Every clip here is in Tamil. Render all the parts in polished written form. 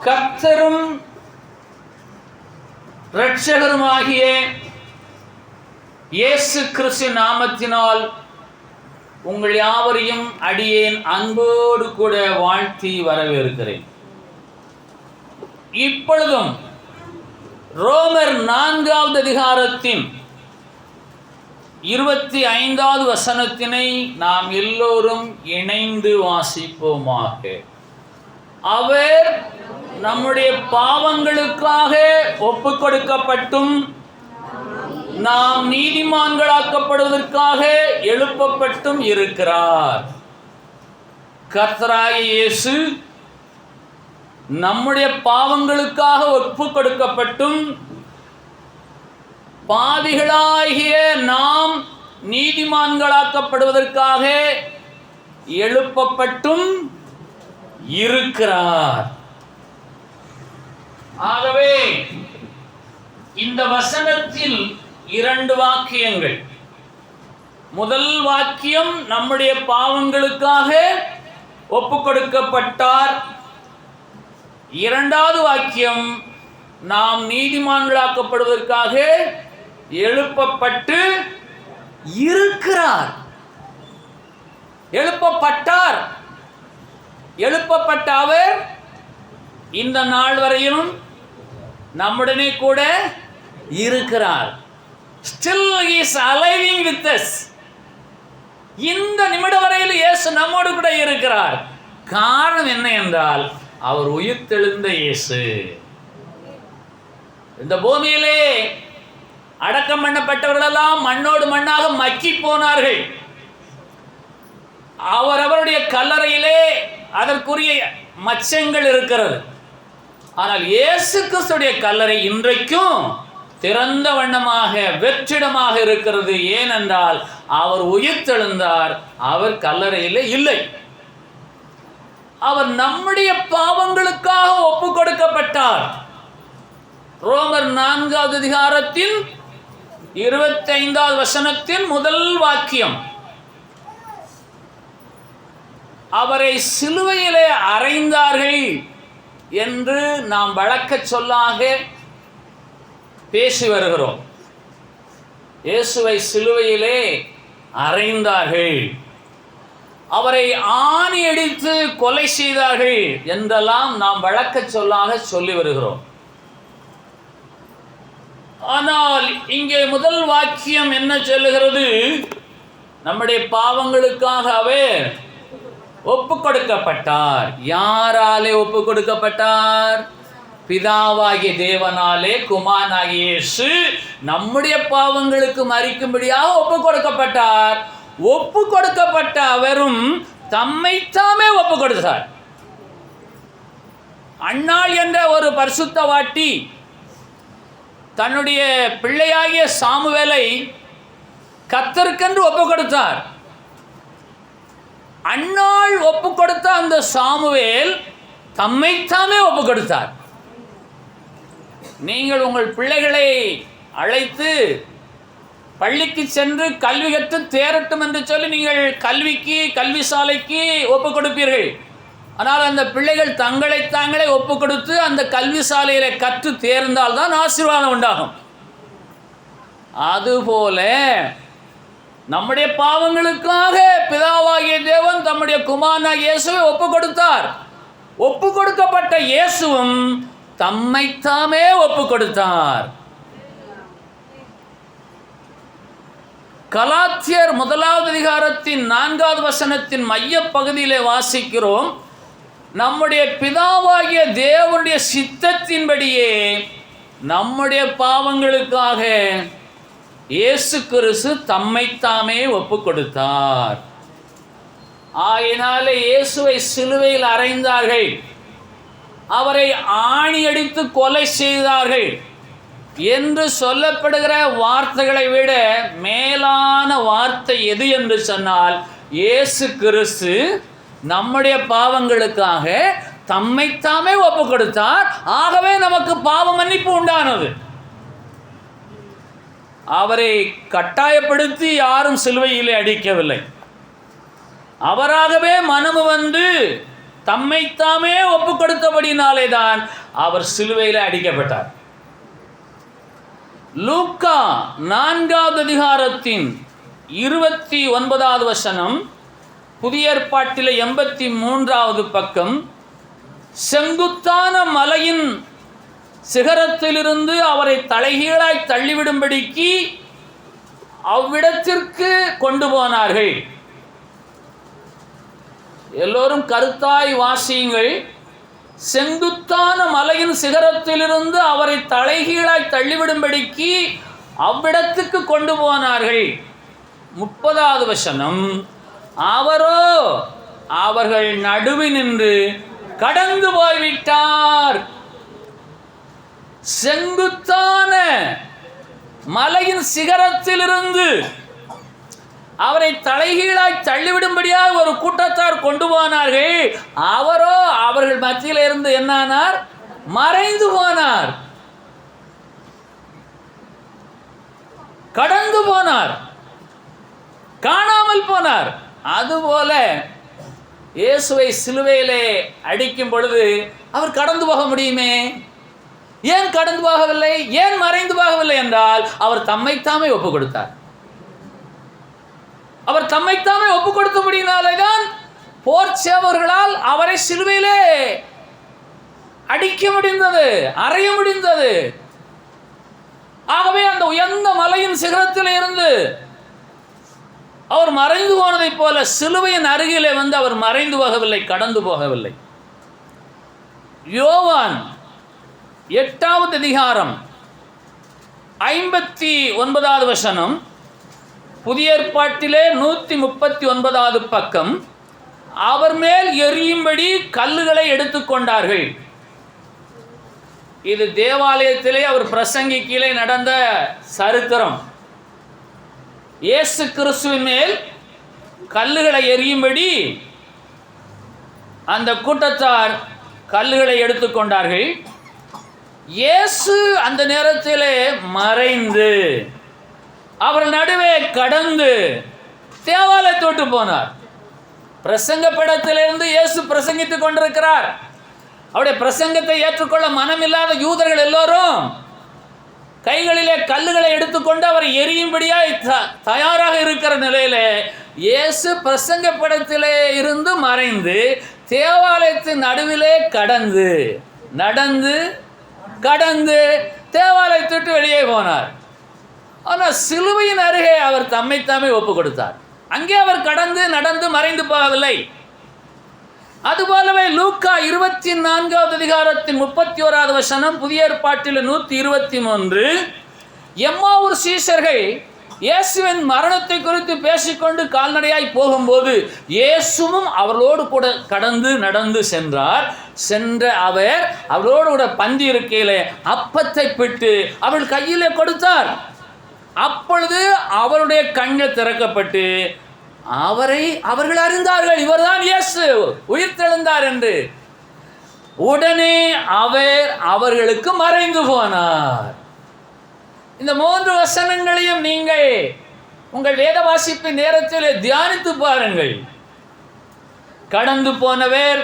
கர்த்தரும் இரட்சகருமாகிய இயேசு கிறிஸ்து நாமத்தினால் உங்கள் யாவரையும் அடியேன் அன்போடு கூட வாழ்த்தி வரவேற்கிறேன். இப்பொழுதும் ரோமர் 4வது அதிகாரத்தின் 25வது வசனத்தினை நாம் எல்லோரும் இணைந்து வாசிப்போமாக. அவர் நம்முடைய பாவங்களுக்காக ஒப்பு கொடுக்கப்பட்டும் நாம் நீதிமான்களாக்கப்படுவதற்காக எழுப்பப்பட்டும் இருக்கிறார். கர்த்தராகிய இயேசு நம்முடைய பாவங்களுக்காக ஒப்பு கொடுக்கப்பட்டும் பாவிகளாகிய நாம் நீதிமான்களாக்கப்படுவதற்காக எழுப்பப்பட்டும் இருக்கிறார். ஆகவே இந்த வசனத்தில் 2 வாக்கியங்கள். முதல் வாக்கியம் நம்முடைய பாவங்களுக்காக ஒப்பு கொடுக்கப்பட்டார். 2வது வாக்கியம் நாம் நீதிமான்களாக்கப்படுவதற்காக எழுப்பப்பட்டு இருக்கிறார். எழுப்பப்பட்டார். எழுப்பப்பட்ட அவர் இந்த நாள் வரையிலும் நம்முடனே கூட இருக்கிறார். Still he is alive with us. இந்த நிமிடம் வரையில் இயேசு நம்மோடு கூட இருக்கிறார். காரணம் என்ன என்றால் அவர் உயிர்த்தெழுந்த இயேசு. இந்த பூமியிலே அடக்கம் பண்ணப்பட்டவர்களெல்லாம் மண்ணோடு மண்ணாக மக்கி போனார்கள். அவருடைய கல்லறையிலே அதற்குரிய மச்சங்கள் இருக்கிறது. ஆனால் இயேசு கிறிஸ்துடைய கல்லறை இன்றைக்கும் திறந்த வண்ணமாக வெற்றிடமாக இருக்கிறது. ஏனென்றால் அவர் உயிர்த்தெழுந்தார். அவர் கல்லறையிலே இல்லை. அவர் நம்முடைய பாவங்களுக்காக ஒப்பு கொடுக்கப்பட்டார். ரோமர் 4வது அதிகாரத்தின் 25வது வசனத்தின் முதல் வாக்கியம். அவரை சிலுவையிலே அறைந்தார்கள் என்று நாம் வழக்கச் சொல்லாக பேசி வருகிறோம். இயேசுவை சிலுவையிலே அறைந்தார்கள், அவரை ஆணி அடித்து கொலை செய்தார்கள் என்றெல்லாம் நாம் வழக்கச் சொல்லாக சொல்லி வருகிறோம். ஆனால் இங்கே முதல் வாக்கியம் என்ன சொல்லுகிறது? நம்முடைய பாவங்களுக்காக அவர் ஒப்பு கொடுக்கப்பட்டார். யாராலே ஒப்பு கொடுக்கப்பட்டார்? பிதாவாகிய தேவனாலே குமாரனாகிய இயேசு நம்முடைய பாவங்களுக்கு மரிக்கும்படியாக ஒப்பு கொடுக்கப்பட்டார். ஒப்பு கொடுக்கப்பட்ட அவரும் தம்மைத்தாமே ஒப்பு கொடுத்தார். அன்னாள் என்ற ஒரு பரிசுத்தவாட்டி தன்னுடைய பிள்ளையாகிய சாமுவேலை கர்த்தருக்கென்று ஒப்பு கொடுத்தார். அன்னாள் ஒப்பு கொடுத்த அந்த சாமுவேல் தம்மைத்தாமே ஒப்பு கொடுத்தார். நீங்கள் உங்கள் பிள்ளைகளை அழைத்து பள்ளிக்கு சென்று கல்வி கற்று தேரட்டும் என்று சொல்லி நீங்கள் கல்வி சாலைக்கு ஒப்பு கொடுப்பீர்கள். ஆனால் அந்த பிள்ளைகள் தங்களை தாங்களே ஒப்பு கொடுத்து அந்த கல்வி சாலையில கற்று தேர்ந்தால்தான் ஆசீர்வாதம் உண்டாகும். அதுபோல நம்முடைய பாவங்களுக்காக பிதாவாகிய தேவன் தம்முடைய குமாரனாகிய இயேசுவை ஒப்பு கொடுத்தார். ஒப்பு கொடுக்கப்பட்ட இயேசுவும் தம்மைத்தாமே ஒப்பு கொடுத்தார். கலாத்தியர் 1வது அதிகாரத்தின் 4வது வசனத்தின் மைய பகுதியிலே வாசிக்கிறோம். நம்முடைய பிதாவாகிய தேவனுடைய சித்தத்தின்படியே நம்முடைய பாவங்களுக்காக இயேசு கிறிஸ்து தம்மைத்தாமே ஒப்பு கொடுத்தார். ஆயினாலே இயேசுவை சிலுவையில் அறைந்தார்கள், அவரை ஆணி அடித்து கொலை செய்தார்கள் என்று சொல்லப்படுகிற வார்த்தைகளை விட மேலான வார்த்தை எது என்று சொன்னால், இயேசு கிறிஸ்து நம்முடைய பாவங்களுக்காக தம்மைத்தாமே ஒப்பு கொடுத்தார். ஆகவே நமக்கு பாவ மன்னிப்பு உண்டானது. அவரை கட்டாயப்படுத்தி யாரும் சிலுவையிலே அடிக்கவில்லை. அவராகவே மனமு வந்து தம்மைத்தாமே ஒப்பு கொடுத்தபடினாலே தான் அவர் சிலுவையில் அடிக்கப்பட்டார். லூக்கா 4வது அதிகாரத்தின் 29வது வசனம், புதிய ஏற்பாட்டில் 83வது பக்கம். செங்குத்தான மலையின் சிகரத்திலிருந்து அவரை தலைகீழாய் தள்ளிவிடும்படிக்கு அவ்விடத்திற்கு கொண்டு போனார்கள். எல்லோரும் கருத்தாய் வாசியுங்கள். செங்குத்தான மலையின் சிகரத்திலிருந்து அவரை தலைகீழாய் தள்ளிவிடும்படிக்கு அவ்விடத்துக்கு கொண்டு போனார்கள். 30வது வசனம், அவரோ அவர்கள் நடுவில் நின்று கடந்து போய்விட்டார். செங்குத்தான மலையின் சிகரத்திலிருந்து அவரை தலைகீழாய் தள்ளிவிடும்படியாக ஒரு கூட்டத்தார் கொண்டு போனார்கள். அவரோ அவர்கள் மத்தியில் இருந்து என்னானார்? மறைந்து போனார், கடந்து போனார், காணாமல் போனார். அதுபோல இயேசுவை சிலுவையிலே அடிக்கும் பொழுது அவர் கடந்து போக முடியுமே? ஏன் கடந்து போகவில்லை? ஏன் மறைந்து போகவில்லை என்றால் அவர் தம்மைத்தாமே ஒப்பு கொடுத்தார். அவர் தம்மைத்தாமே ஒப்பு கொடுத்தபடினாலே தான் போர் சேவர்களால் அவரை சிலுவையிலே அடிக்க முடிந்தது, அறைய முடிந்தது. ஆகவே அந்த உயர்ந்த மலையின் சிகரத்தில் இருந்து அவர் மறைந்து போனதைப் போல சிலுவையின் அருகிலே வந்து அவர் மறைந்து போகவில்லை, கடந்து போகவில்லை. யோவான் 8வது அதிகாரம் 59வது வசனம், புதிய ஏற்பாட்டிலே 139வது பக்கம். அவர் மேல் எரியும்படி கல்லுகளை எடுத்துக்கொண்டார்கள். இது தேவாலயத்திலே அவர் பிரசங்கிக்கையிலே நடந்த சரித்திரம். இயேசு கிறிஸ்துவின் மேல் கல்லுகளை எரியும்படி அந்த கூட்டத்தார் கல்லுகளை எடுத்துக்கொண்டார்கள். இயேசு அந்த நேரத்திலே மறைந்து அவர் நடுவே கடந்து தேவாலயத்தோட்டு போனார். பிரசங்க படத்திலிருந்து இயேசு பிரசங்கித்துக் கொண்டிருக்கிறார். அவருடைய பிரசங்கத்தை ஏற்றுக்கொள்ள மனமில்லாத யூதர்கள் எல்லோரும் கைகளிலே கல்லுகளை எடுத்துக்கொண்டு அவர் எரியும்படியாய் தயாராக இருக்கிற நிலையிலே இயேசு பிரசங்க படத்திலே இருந்து மறைந்து தேவாலயத்தின் நடுவிலே கடந்து நடந்து கடந்து தேவாலயத்திட்டு வெளியே போனார். ஆனால் சிலுவையின் அருகே அவர் தம்மைத்தாமே ஒப்பு கொடுத்தார். அங்கே அவர் கடந்து நடந்து மறைந்து போகவில்லை. அதுபோலவே லூக்கா 24வது அதிகாரத்தின் 31வது வசனம், புதிய ஏற்பாட்டில் 123, எம்மாவூர் சீஷர்கள் இயேசுவின் மரணத்தை குறித்து பேசிக்கொண்டு கால்நடையாய் போகும்போது இயேசுவும் அவர்களோடு கூட கடந்து நடந்து சென்றார். சென்ற அவர் அவரோடு கூட பந்தி இருக்கையிலே அப்பத்தை பிட்டு அவள் கையிலே கொடுத்தார். அப்பொழுது அவருடைய கண்கள் திறக்கப்பட்டு அவர்கள் அறிந்தார்கள், இவர்தான் இயேசு உயிர்த்தெழுந்தார் என்று. உடனே அவர் அவர்களுக்கு மறைந்து போனார். இந்த 3 வசனங்களையும் நீங்கள் உங்கள் வேத வாசிப்பு நேரத்தில் தியானித்து பாருங்கள். கடந்து போனவர்,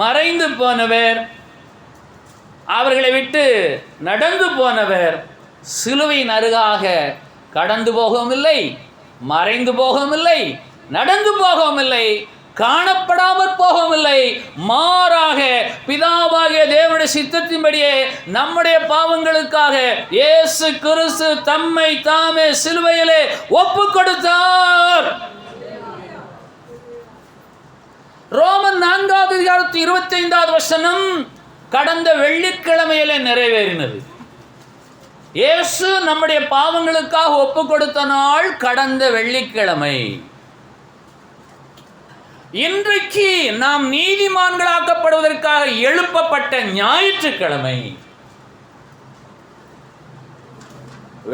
மறைந்து போனவர், அவர்களை விட்டு நடந்து போனவர், சிலுவையின் அருகாக கடந்து போகவும் இல்லை, மறைந்து போகவும் இல்லை, நடந்து போகவும் இல்லை, காணப்படாமல் போகவும் இல்லை. மாறாக பிதாவாகிய தேவனுடைய சித்தத்தின்படியே நம்முடைய பாவங்களுக்காக இயேசு கிறிஸ்து தம்மை தாமே சிலுவையிலே ஒப்பு கொடுத்தார். ரோமன் 4வது அதிகாரத்து 25வது வசனம் கடந்த வெள்ளிக்கிழமையிலே நிறைவேறினது. இயேசு நம்முடைய பாவங்களுக்காக ஒப்பு கொடுத்த நாள் கடந்த வெள்ளிக்கிழமை. இன்றைக்கு நாம் நீதிமான்களாக்கப்படுவதற்காக எழுப்பப்பட்ட ஞாயிற்றுக்கிழமை.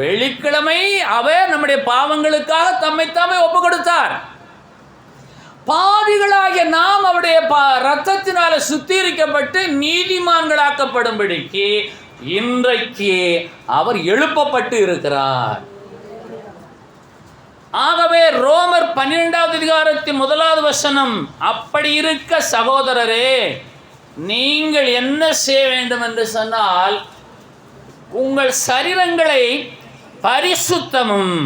வெள்ளிக்கிழமை அவர் நம்முடைய பாவங்களுக்காக தம்மைத்தாமே ஒப்பு கொடுத்தார். பாவிகளாகிய நாம் அவருடைய இரத்தத்தினால சுத்திகரிக்கப்பட்டு நீதிமான்களாக்கப்படும்படிக்கு இன்றைக்கு அவர் எழுப்பப்பட்டு இருக்கிறார். ஆகவே ரோமர் 12வது அதிகாரத்தின் 1வது வசனம், அப்படி இருக்க சகோதரரே, நீங்கள் என்ன செய்ய வேண்டும் என்று சொன்னால், உங்கள் சரீரங்களை பரிசுத்தமும்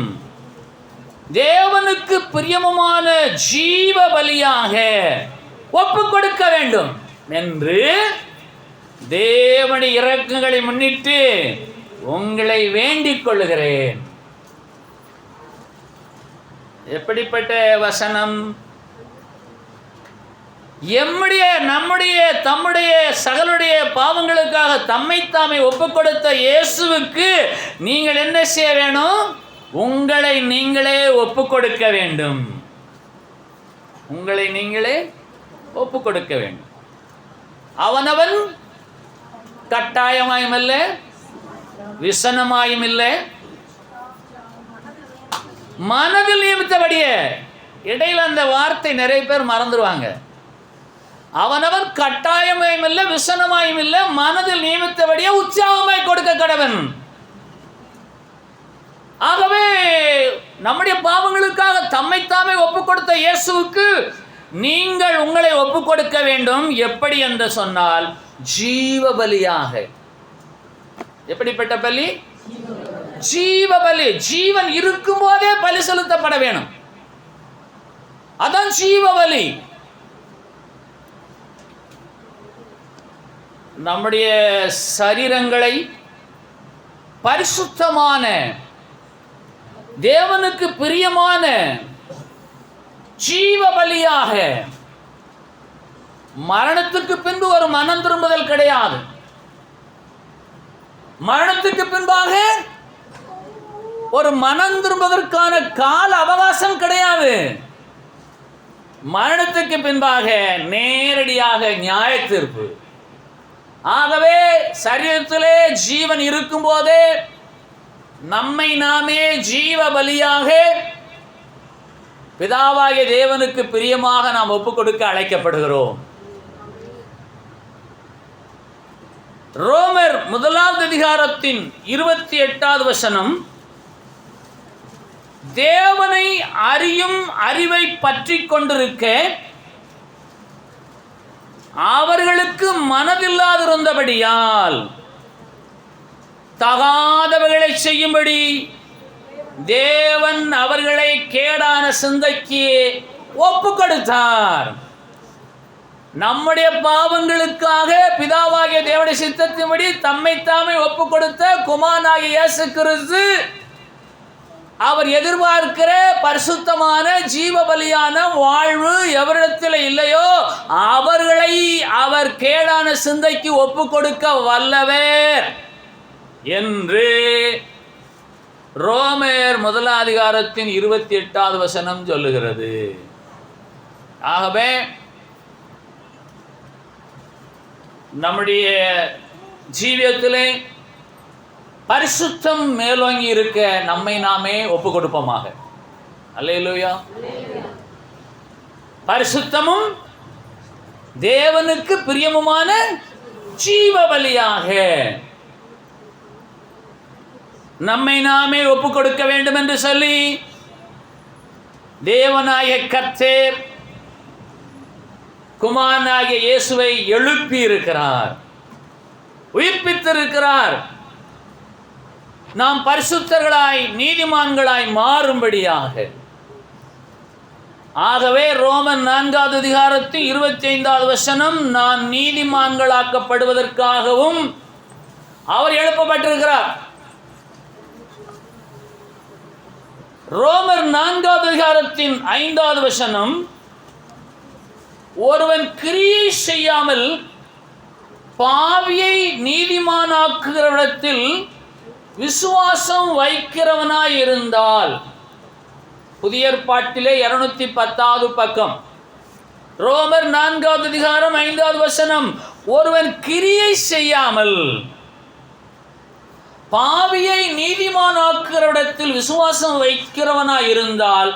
தேவனுக்கு பிரியமுமான ஜீவ பலியாக ஒப்பு கொடுக்க வேண்டும் என்று தேவனுடைய இரக்கங்களை முன்னிட்டு உங்களை வேண்டிக் கொள்ளுகிறேன். எப்படிப்பட்ட வசனம்! தம்முடைய சகலுடைய பாவங்களுக்காக தம்மைத்தாமே ஒப்பு கொடுத்த இயேசுவுக்கு நீங்கள் என்ன செய்ய வேணும்? உங்களை நீங்களே ஒப்பு கொடுக்க வேண்டும். உங்களை நீங்களே ஒப்பு கொடுக்க வேண்டும். அவனவன் கட்டாயமாயும் இல்லை, விசனமாயும் இல்லை, மனதில் நியமித்தபடியே. இடையில் அந்த வார்த்தை நிறைய பேர் மறந்துடுவாங்க. அவனவன் கட்டாயமாயும் இல்லை, விசனமாயும் இல்லை, மனதில் நியமித்தபடியே உற்சாகமாய் கொடுக்க கடவன். ஆகவே நம்முடைய பாவங்களுக்காக தம்மைத்தாமே ஒப்பு கொடுத்த இயேசுவுக்கு நீங்கள் உங்களை ஒப்பு கொடுக்க வேண்டும். எப்படி என்று சொன்னால், ஜீவ பலியாக. எப்படிப்பட்ட பலி? ஜீவ பலி. ஜீவன் இருக்கும் போதே பலி செலுத்தப்பட வேணும். அதான் ஜீவ பலி. நம்முடைய சரீரங்களை பரிசுத்தமான தேவனுக்கு பிரியமான ஜீவ பலியாக. மரணத்துக்கு பின்பு ஒரு மனம் திரும்புதல் கிடையாது. மரணத்துக்கு பின்பாக ஒரு மனம் திரும்புவதற்கான கால அவகாசம் கிடையாது. மரணத்துக்கு பின்பாக நேரடியாக நியாய தீர்ப்பு. ஆகவே சரீரத்திலே ஜீவன் இருக்கும் போதே நம்மை நாமே ஜீவ பலியாக பிதாவாகிய தேவனுக்கு பிரியமாக நாம் ஒப்புக் கொடுக்க அழைக்கப்படுகிறோம். ரோமர் 1வது அதிகாரத்தின் 28வது வசனம், தேவனை அறியும் அறிவை பற்றி கொண்டிருக்க அவர்களுக்கு மனதில்லாதிருந்தபடியால் தகாதவைகளை செய்யும்படி தேவன் அவர்களை கேடான சிந்தைக்கு ஒப்பு கொடுத்தார். நம்முடைய பாவங்களுக்காக பிதாவாகிய தேவனுடைய சித்தத்தின்படி தம்மைத்தாமே ஒப்பு கொடுத்த குமாரனாகிய இயேசு கிறிஸ்து அவர் எதிர்பார்க்கிற பரிசுத்தமான ஜீவ பலியான வாழ்வு எவரிடத்தில் இல்லையோ அவர்களை அவர் கேடான சிந்தைக்கு ஒப்பு கொடுக்க வல்லவர் என்று ரோமர் 1வது அதிகாரத்தின் 28வது வசனம் சொல்லுகிறது. ஆகவே நம்முடைய ஜீவியத்திலே பரிசுத்தம் மேலோங்கி இருக்க நம்மை நாமே ஒப்பு கொடுப்போமாக. அல்லேலூயா. பரிசுத்தமும் தேவனுக்கு பிரியமுமான ஜீவ பலியாக நம்மை நாமே ஒப்பு கொடுக்க வேண்டும் என்று சொல்லி தேவனாகிய கர்த்தர் குமாரனாகிய இயேசுவை எழுப்பி இருக்கிறார், உயிர்ப்பித்திருக்கிறார். நாம் பரிசுத்தர்களாய் நீதிமான்களாய் மாறும்படியாக. ஆகவே ரோமன் 4வது அதிகாரத்தின் 25வது வசனம், நான் நீதிமான்களாக்கப்படுவதற்காகவும் அவர் எழுப்பப்பட்டிருக்கிறார். ரோமர் 4வது அதிகாரத்தின் 5வது வசனம், ஒருவன் கிரியை செய்யாமல் பாவியை நீதிமானாக்குகிறவிடத்தில் விசுவாசம் வைக்கிறவனாய் இருந்தால். புதிய ஏற்பாட்டிலே 210வது பக்கம். ரோமர் 4வது அதிகாரம் 5வது வசனம், ஒருவன் கிரியை செய்யாமல் பாவியை நீதிமானாக்குகிறவிடத்தில் விசுவாசம் வைக்கிறவனாய் இருந்தால்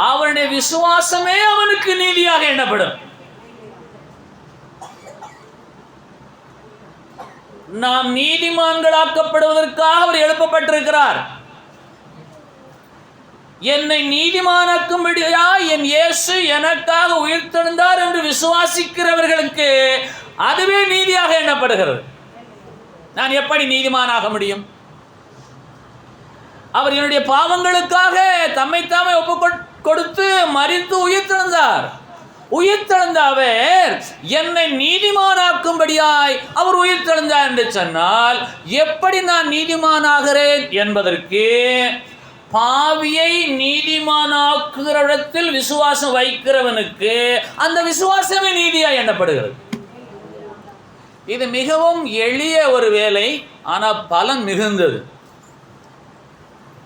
அவனுடைய விசுவாசமே அவனுக்கு நீதியாக எண்ணப்படும். நாம் நீதிமான்களாக்கப்படுவதற்காக அவர் எழுப்பப்பட்டிருக்கிறார். என்னை நீதிமானாக்கும்படியா என் இயேசு எனக்காக உயிர்த்தெழுந்தார் என்று விசுவாசிக்கிறவர்களுக்கு அதுவே நீதியாக எண்ணப்படுகிறது. நான் எப்படி நீதிமானாக முடியும்? அவர் என்னுடைய பாவங்களுக்காக தம்மைத்தாமே ஒப்பு கொடுத்து மரித்து உயிர்த்தெழுந்தார். உயிர்த்தெழுந்த அவர் என்னை நீதிமானாக்கும்படியாய் அவர் உயிர்த்தெழுந்தார் என்று சொன்னால் எப்படி நான் நீதிமானாகிறேன் என்பதற்கு பாவியை நீதிமானாக்குகிற இடத்தில் விசுவாசம் வைக்கிறவனுக்கு அந்த விசுவாசமே நீதியாய் எண்ணப்படுகிறது. இது மிகவும் எளிய ஒரு வேலை, ஆனால் பலன் மிகுந்தது.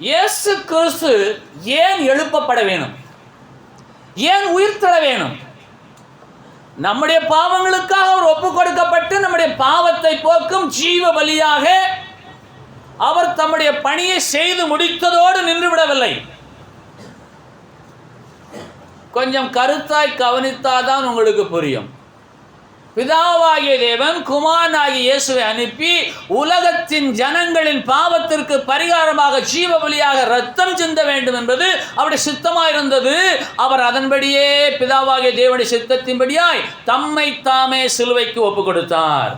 இயேசு கிறிஸ்து ஏன் எழுப்பப்பட வேணும்? ஏன் உயிர்த்தெழ வேணும்? நம்முடைய பாவங்களுக்காக அவர் ஒப்பு கொடுக்கப்பட்டு நம்முடைய பாவத்தை போக்கும் ஜீவ பலியாக அவர் தம்முடைய பணியை செய்து முடித்ததோடு நின்றுவிடவில்லை. கொஞ்சம் கருத்தாய் கவனித்தாதான் உங்களுக்கு புரியும். பிதாவாகிய தேவன் குமாரனாகிய இயேசுவை அனுப்பி உலகத்தின் ஜனங்களின் பாவத்திற்கு பரிகாரமாக ஜீவ பலியாக ரத்தம் சிந்த வேண்டும் என்பது அவருடைய சித்தமாயிருந்தது. அவர் அதன்படியே பிதாவாகிய தேவனுடைய சித்தத்தின்படியாய் தம்மை தாமே சிலுவைக்கு ஒப்பு கொடுத்தார்.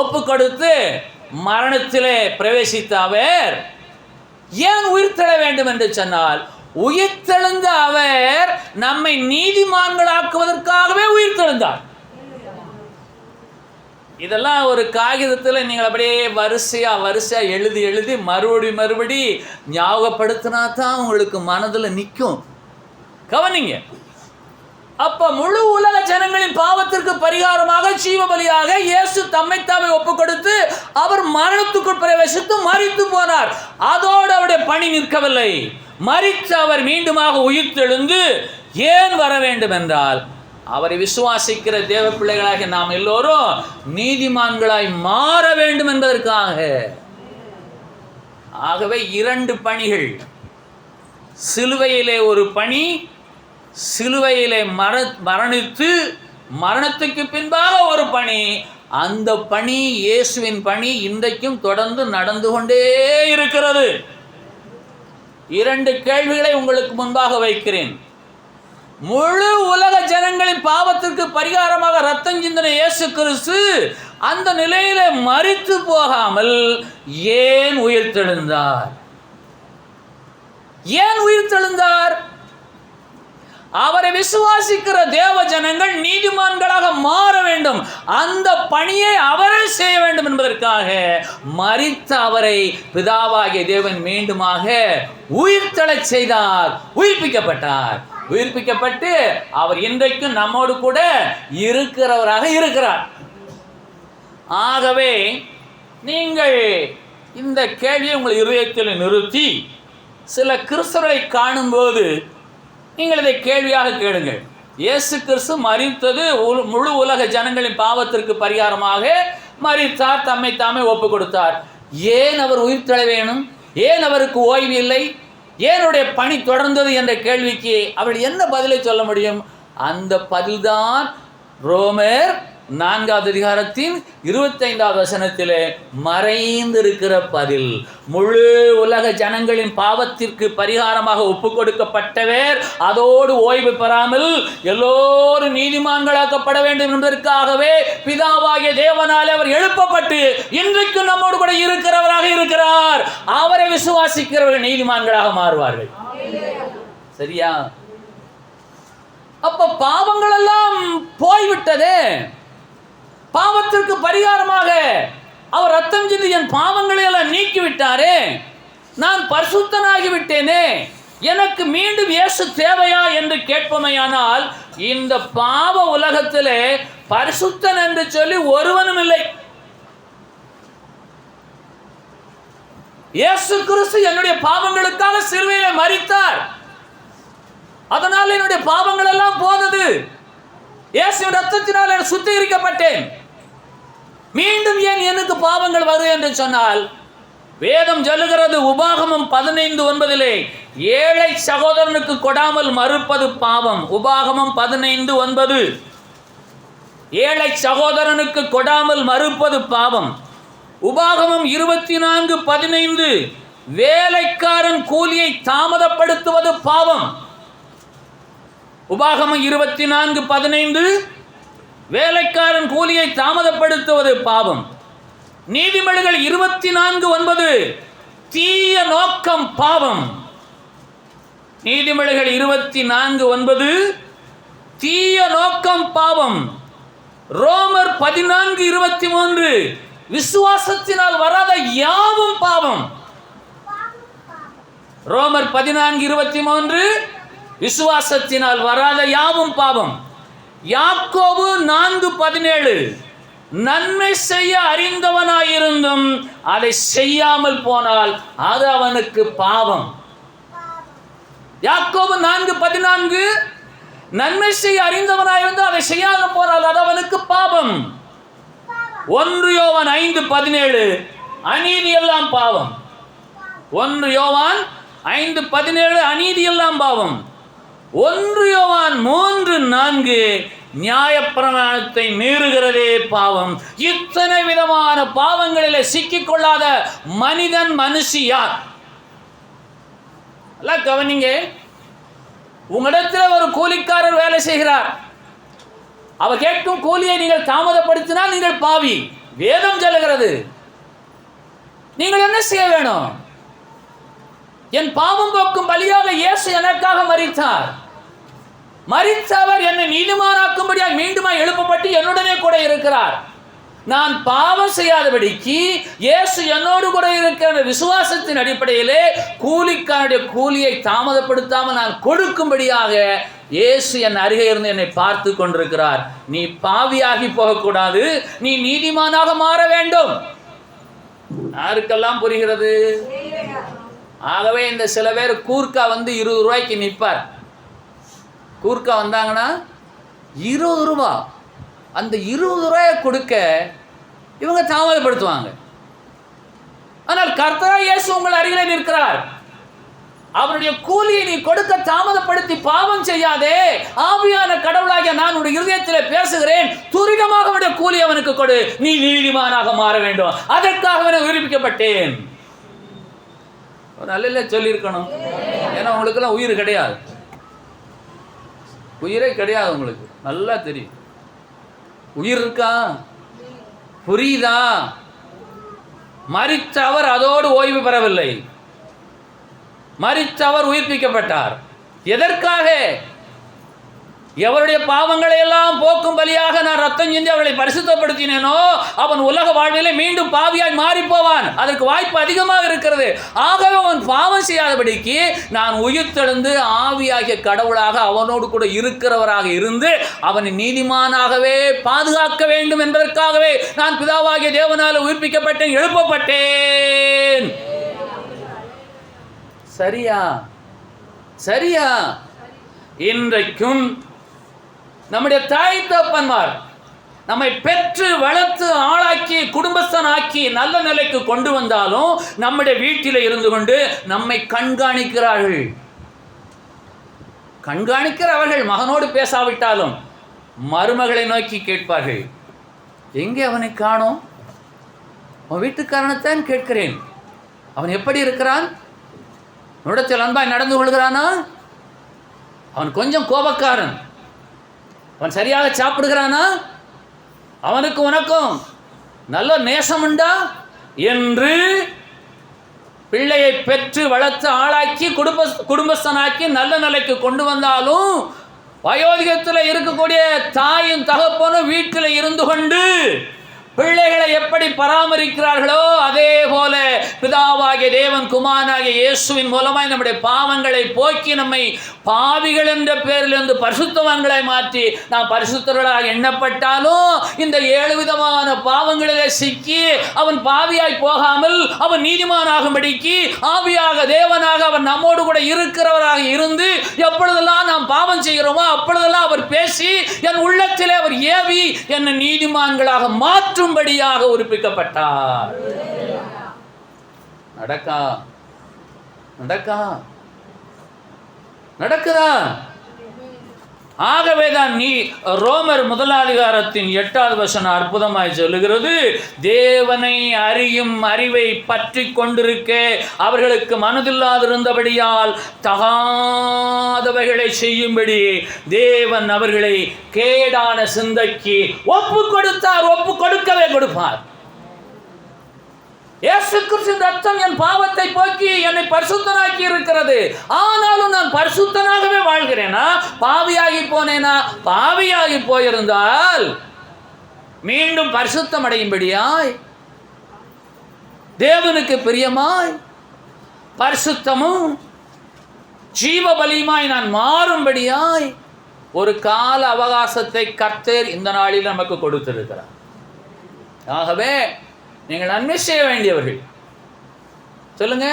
ஒப்பு கொடுத்து மரணத்திலே பிரவேசித்த அவர் ஏன் உயிர்த்தெழ வேண்டும் என்று சொன்னால், உயிர்த்தெழுந்த அவர் நம்மை நீதிமான்களாக்குவதற்காகவே உயிர்த்தெழுந்தார். இதெல்லாம் ஒரு காகிதத்தில் நீங்கள் அப்படியே வரிசையாக எழுதி மறுபடி ஞாபகப்படுத்தினா தான் உங்களுக்கு மனதில் நிற்கும். கவனிங்க. அப்போ முழு உலக ஜனங்களின் பாவத்திற்கு பரிகாரமாக ஜீவ பலியாக இயேசு தம்மைத்தாமே ஒப்பு கொடுத்து அவர் மரணத்துக்குள் பிரவேசித்து மரித்து போனார். அதோடு அவருடைய பணி நிற்கவில்லை. மரித்து அவர் மீண்டுமாக உயிர்த்தெழுந்து ஏன் வர வேண்டும் என்றால், அவரை விசுவாசிக்கிற தேவ பிள்ளைகளாக நாம் எல்லோரும் நீதிமான்களாய் மாற வேண்டும் என்பதற்காக. ஆகவே 2 பணிகள். சிலுவையிலே ஒரு பணி, சிலுவையிலே மரணித்து மரணத்துக்கு பின்பாக ஒரு பணி. அந்த பணி இயேசுவின் பணி இன்றைக்கும் தொடர்ந்து நடந்து கொண்டே இருக்கிறது. 2 கேள்விகளை உங்களுக்கு முன்பாக வைக்கிறேன். முழு உலக ஜனங்களின் பாவத்திற்கு பரிகாரமாக ரத்தம் சிந்தின இயேசு கிறிஸ்து அந்த நிலையில மரித்து போகாமல் ஏன் உயிர்த்தெழுந்தார்? ஏன் உயிர்த்தெழுந்தார்? அவரை விசுவாசிக்கிற தேவ ஜனங்கள் நீதிமான்களாக மாற வேண்டும், அந்த பணியை அவரே செய்ய வேண்டும் என்பதற்காக மரித்த அவரை பிதாவாகிய தேவன் மீண்டுமாக உயிர்த்தெழச் செய்தார். உயிர்ப்பிக்கப்பட்டார். உயிர்ப்பிக்கப்பட்டு அவர் இன்றைக்கும் நம்மோடு கூட இருக்கிறவராக இருக்கிறார். ஆகவே நீங்கள் இந்த கேள்வியை உங்கள் இதயத்தில் நிறுத்தி சில கிறிஸ்தவரை காணும்போது நீங்கள் இதை கேள்வியாக கேளுங்கள். இயேசு கிறிஸ்து மரித்தது முழு உலக ஜனங்களின் பாவத்திற்கு பரிகாரமாக மரித்தார், தம்மை தாமே ஒப்பு கொடுத்தார். ஏன் அவர் உயிர்த்தெழ வேணும்? ஏன் அவருக்கு ஓய்வு இல்லை? ஏனுடைய பணி தொடர்ந்தது என்ற கேள்விக்கு அவள் என்ன பதிலை சொல்ல முடியும்? அந்த பதில்தான் ரோமர் 4வது அதிகாரத்தின் 25வது வசனத்திலே மறைந்திருக்கிற பதில். முழு உலக ஜனங்களின் பாவத்திற்கு பரிகாரமாக ஒப்பு கொடுக்கப்பட்டவர் அதோடு ஓய்வு பெறாமல் எல்லோரும் நீதிமான்களாக்கப்பட வேண்டும் என்பதற்காகவே பிதாவாகிய தேவனாலே அவர் எழுப்பப்பட்டு இன்றைக்கும் நம்மோடு கூட இருக்கிறவராக இருக்கிறார். அவரை விசுவாசிக்கிறவர்கள் நீதிமான்களாக மாறுவார்கள். சரியா? அப்ப பாவங்கள் எல்லாம் போய்விட்டதே. பாவத்திற்கு பரிகாரமாக அவர் ரத்தம் சிந்தி என் பாவங்களை எல்லாம் நீக்கிவிட்டாரே. நான் பரிசுத்தனாகி விட்டேனே, எனக்கு மீண்டும் இயேசு தேவையா என்று கேட்பமையானால் இந்த பாவ உலகத்திலே பரிசுத்தன் என்று சொல்லி ஒருவனும் இல்லை. இயேசு கிறிஸ்து என்னுடைய பாவங்களுக்காக சிலுவையிலே மரித்தார். அதனால் என்னுடைய பாவங்கள் எல்லாம் போனது. இயேசுவின் ரத்தத்தினால் நான் சுத்திகரிக்கப்பட்டேன். மீண்டும் ஏன் எனக்கு பாவங்கள் வரும் என்று சொன்னால், வேதம் சொல்லுகிறது உபாகமம் 15:9 ஏழை சகோதரனுக்கு கொடாமல் மறுப்பது பாவம். உபாகமம் 15:9 ஏழை சகோதரனுக்கு கொடாமல் மறுப்பது பாவம். உபாகமம் 24:15 வேலைக்காரன் கூலியை தாமதப்படுத்துவது பாவம். உபாகமம் 24:15 வேலைக்காரன் கூலியை தாமதப்படுத்துவது பாவம். நீதிமொழிகள் 24:9 தீய நோக்கம் பாவம். நீதிமொழிகள் 24:9 தீய நோக்கம் பாவம். ரோமர் 14:23 விசுவாசத்தினால் வராத யாவும் பாவம். ரோமர் 14:23 விசுவாசத்தினால் வராத யாவும் பாவம். யாக்கோபு 4:17 நன்மை செய்ய அறிந்தவனாயிருந்தும் அதை செய்யாமல் போனால் அது அவனுக்கு பாவம். யாக்கோபு 4:14 நன்மை செய்ய அறிந்தவனாயிருந்து அதை செய்யாமல் போனால் அது அவனுக்கு பாவம். 1 யோவான் 5:17 அநீதி எல்லாம் பாவம். 1 யோவான் 5:17 அநீதி எல்லாம் பாவம். 1 யோவான் 3:4 நியாயப்பிரமாணத்தை மீறுகிறதே பாவம். இத்தனை விதமான பாவங்களிலே சிக்கிக்கொள்ளாத மனுஷி யார்? கவனிங்க. உங்களிடத்தில் ஒரு கூலிக்காரர் வேலை செய்கிறார். அவர் கேட்கும் கூலியை நீங்கள் தாமதப்படுத்தினால் நீங்கள் பாவி. வேதம் சொல்லுகிறது. நீங்கள் என்ன செய்ய வேணும்? என் பாவம் போக்கும் பலியாக இயேசு எனக்காக மரித்தார். மரித்தவர் என்னை நீதிமானாக்கும்படியாக மீண்டுமாய் எழுப்பப்பட்டு என்னுடனே கூட இருக்கிறார். நான் பாவம் செய்யாதபடிக்கு இயேசு என்னோடு கூட இருக்கிற விசுவாசத்தின் அடிப்படையிலே கூலிக்காரனுடைய கூலியை தாமதப்படுத்தாமல் நான் கொடுக்கும்படியாக இயேசு என் அருகே இருந்து என்னை பார்த்து கொண்டிருக்கிறார். நீ பாவியாகி போகக்கூடாது, நீ நீதிமானாக மாற வேண்டும். யாருக்கெல்லாம் புரிகிறது? ஆகவே இந்த சில பேர் கூர்க்கா 20 ரூபாய்க்கு நிற்பார். கூர்க்கா வந்தாங்கன்னா 20 ரூபா, அந்த 20 ரூபாயை கொடுக்க இவங்க தாமதப்படுத்துவாங்க. ஆனால் கர்த்தராகிய இயேசு உங்கள் அருகிலே நிற்கிறார். அவருடைய கூலியை நீ கொடுக்க தாமதப்படுத்தி பாவம் செய்யாதே. ஆவியான கடவுளாகிய நான் உடைய இருதயத்தில் பேசுகிறேன். துரிதமாக அவனுடைய கூலி அவனுக்கு கொடு. நீ நீதிமானாக மாற வேண்டும். அதற்காக நான் விரும்பிக்கப்பட்டேன். நல்ல சொல்லியிருக்கணும். ஏன்னா உங்களுக்கெல்லாம் உயிர் கிடையாது, உயிரே கிடையாது. உங்களுக்கு நல்லா தெரியும். உயிர் இருக்கா? புரியுதா? மரித்தவர் அதோடு ஓய்வு பெறவில்லை. மரித்தவர் உயிர்ப்பிக்கப்பட்டார். எதற்காக? எவருடைய பாவங்களை எல்லாம் போக்கும் பலியாக நான் ரத்தம் சிந்தி அவர்களை பரிசுத்தப்படுத்தினேனோ அவன் உலக வாழ்விலே மீண்டும் பாவியாய் மாறி போவான். அதற்கு வாய்ப்பு அதிகமாக இருக்கிறது. ஆகவே அவன் பாவம் செய்யாதபடிக்கு நான் உயிர்த்தெழுந்து ஆவியாகிய கடவுளாக அவனோடு கூட இருக்கிறவராக இருந்து அவனை நீதிமானாகவே பாதுகாக்க வேண்டும் என்பதற்காகவே நான் பிதாவாகிய தேவனால் உயிர்ப்பிக்கப்பட்டேன், எழுப்பப்பட்டேன். சரியா? சரியா? இன்றைக்கும் நம்முடைய தாய் தகப்பன்மார் நம்மை பெற்று வளர்த்து ஆளாக்கி குடும்பஸ்தனாக்கி நல்ல நிலைக்கு கொண்டு வந்தாலும் நம்முடைய வீட்டில் இருந்து கொண்டு நம்மை கண்காணிக்கிறார்கள். கண்காணிக்கிறவர்கள் மகனோடு பேசாவிட்டாலும் மருமகளை நோக்கி கேட்பார்கள், எங்கே அவனை காணோம்? அவன் வீட்டுக்காரனைத்தான் கேட்கிறேன். அவன் எப்படி இருக்கிறான்? உன்னிடத்தில் அன்பாய் நடந்து கொள்கிறானா? அவன் கொஞ்சம் கோபக்காரன். அவன் சரியாக சாப்பிடுகிறானா? அவனுக்கு உனக்கும் நல்ல நேசம் உண்டா என்று பிள்ளையை பெற்று வளர்த்து ஆளாக்கி குடும்பஸ்தனாக்கி நல்ல நிலைக்கு கொண்டு வந்தாலும் வயோதிகத்தில் இருக்கக்கூடிய தாயும் தகப்பனும் வீட்டில் இருந்து கொண்டு பிள்ளைகளை எப்படி பராமரிக்கிறார்களோ அதே போல பிதாவாகிய தேவன் குமாரனாகிய இயேசுவின் மூலமாய் நம்முடைய பாவங்களை போக்கி நம்மை பாவிகள் என்ற பேரிலிருந்து பரிசுத்தவான்களை மாற்றி நாம் பரிசுத்தர்களாக எண்ணப்பட்டாலும் இந்த 7 விதமான பாவங்களிலே சிக்கி அவன் பாவியாய் போகாமல் அவன் நீதிமானாகும்படிக்கு ஆவியாக தேவனாக அவன் நம்மோடு கூட இருக்கிறவராக இருந்து எப்பொழுதெல்லாம் நாம் பாவம் செய்கிறோமோ அப்பொழுதெல்லாம் அவர் பேசி என் உள்ளத்திலே அவர் ஏவி என்னை நீதிமான்களாக மாற்றும்படியாக உறுப்பிக்கப்பட்டார். நடக்கா? நடக்கா? நடக்குதா? ஆகவேதான் நீ ரோமர் 1:8 அற்புதமாய் சொல்லுகிறது, தேவனை அறியும் அறிவை பற்றி கொண்டிருக்க அவர்களுக்கு மனதில்லாதிருந்தபடியால் தகாதவைகளை செய்யும்படி தேவன் அவர்களை கேடான சிந்தைக்கு ஒப்பு கொடுத்தார். ஒப்பு கொடுக்கவே கொடுப்பார். இயேசு கிறிஸ்துவின் ரத்தம் என் பாவத்தை போக்கி என்னை பரிசுத்தனாக்கி இருக்கிறது. ஆனாலும் நான் பரிசுத்தனாகவே வாழ்கிறேனா? பாவியாகி போனேனா? பாவியாகி போயிருந்தால் மீண்டும் பரிசுத்தம் அடையும்படியாய், தேவனுக்கு பிரியமாய், பரிசுத்தமும் ஜீவ பலியுமாய் நான் மாறும்படியாய் ஒரு கால அவகாசத்தை கர்த்தர் இந்த நாளில் நமக்கு கொடுத்திருக்கிறார். ஆகவே நீங்கள் நன்மை செய்ய வேண்டியவர்கள். சொல்லுங்க,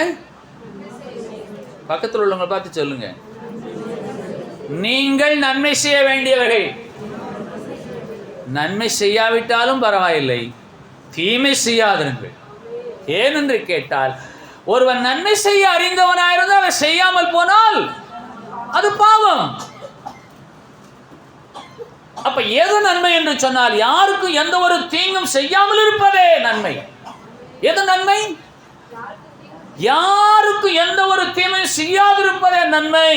பக்கத்தில் உள்ளவங்களை பார்த்து சொல்லுங்க, நீங்கள் நன்மை செய்ய வேண்டியவர்கள். நன்மை செய்யாவிட்டாலும் பரவாயில்லை, தீமை செய்யாதிருங்கள். ஏனென்று கேட்டால், ஒருவன் நன்மை செய்ய அறிந்தவனாயிருந்து அவன் செய்யாமல் போனால் அது பாவம். அப்ப எது நன்மை என்று சொன்னால், யாருக்கும் எந்த ஒரு தீங்கும் செய்யாமல் இருப்பதே நன்மை. எது நன்மை? யாருக்கும் எந்த ஒரு தீமையும் செய்யாதிருப்பதே நன்மை.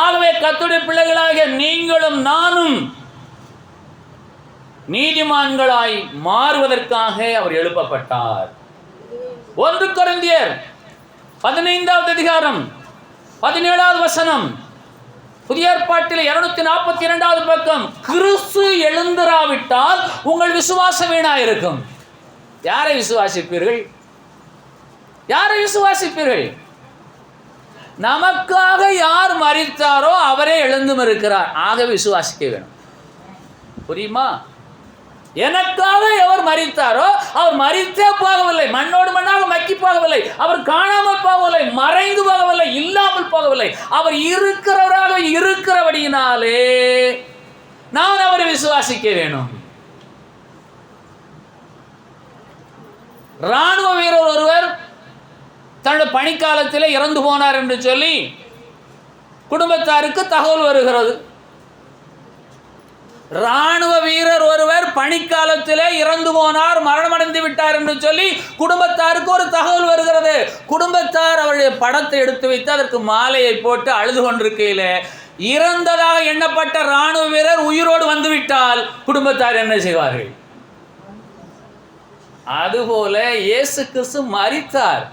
ஆகவே கர்த்தருடைய பிள்ளைகளாகிய நீங்களும் நானும் நீதிமான்களாய் மாறுவதற்காக அவர் எழுப்பப்பட்டார். 1 கொரிந்தியர் 15:17 புதிய ஏற்பாட்டில் 242 பக்கம், கிறிஸ்து எழுந்திராவிட்டால் உங்கள் விசுவாசம் வீணாயிருக்கும். யாரை விசுவாசிப்பீர்கள்? யாரை விசுவாசிப்பீர்கள்? நமக்காக யார் மரித்தாரோ அவரே எழுந்தும் இருக்கிறார். ஆக விசுவாசிக்க வேணும். புரியுமா? எனக்காக எவர் மரித்தாரோ அவர் மரித்தே போகவில்லை, மண்ணோடு மண்ணாக மக்கி போகவில்லை, அவர் காணாமல் போகவில்லை, மறைந்து போகவில்லை, இல்லாமல் போகவில்லை. அவர் இருக்கிறவராக இருக்கிறபடியினாலே நான் அவரை விசுவாசிக்க வேணும். ராணுவ வீரர் ஒருவர் தன்னுடைய பணிக்காலத்தில் இறந்து போனார் என்று சொல்லி குடும்பத்தாருக்கு தகவல் வருகிறது. ராணுவ வீரர் ஒருவர் பணிக்காலத்திலே இறந்து போனார், மரணமடைந்து விட்டார் என்று சொல்லி குடும்பத்தாருக்கு ஒரு தகவல் வருகிறது. குடும்பத்தார் அவருடைய படத்தை எடுத்து வைத்து அதற்கு மாலையை போட்டு அழுது கொண்டிருக்கையில், இறந்ததாக எண்ணப்பட்ட ராணுவ வீரர் உயிரோடு வந்துவிட்டால் குடும்பத்தார் என்ன செய்வார்கள்? அதுபோல இயேசு கிறிஸ்து மரித்தார்,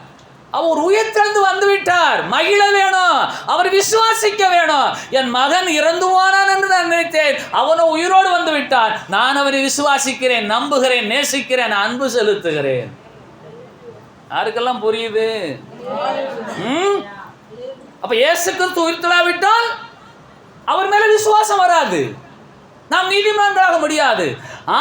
அவர் உயிர்த்தெழுந்து வந்துவிட்டார். மகிழ வேணும், அவர் விசுவாசிக்க வேணும். என் மகன் இறந்து போனான் என்று நான் நினைத்தேன், அவனோ உயிரோடு வந்து விட்டான். நான் அவரை விசுவாசிக்கிறேன், நம்புகிறேன், நேசிக்கிறேன், அன்பு செலுத்துகிறேன். யாருக்கெல்லாம் புரியுது? அப்ப இயேசு கிறிஸ்து உயிர்த்தெழாவிட்டால் அவர் மேல விசுவாசம் வராது, நாம் நீதிமான்களாக முடியாது.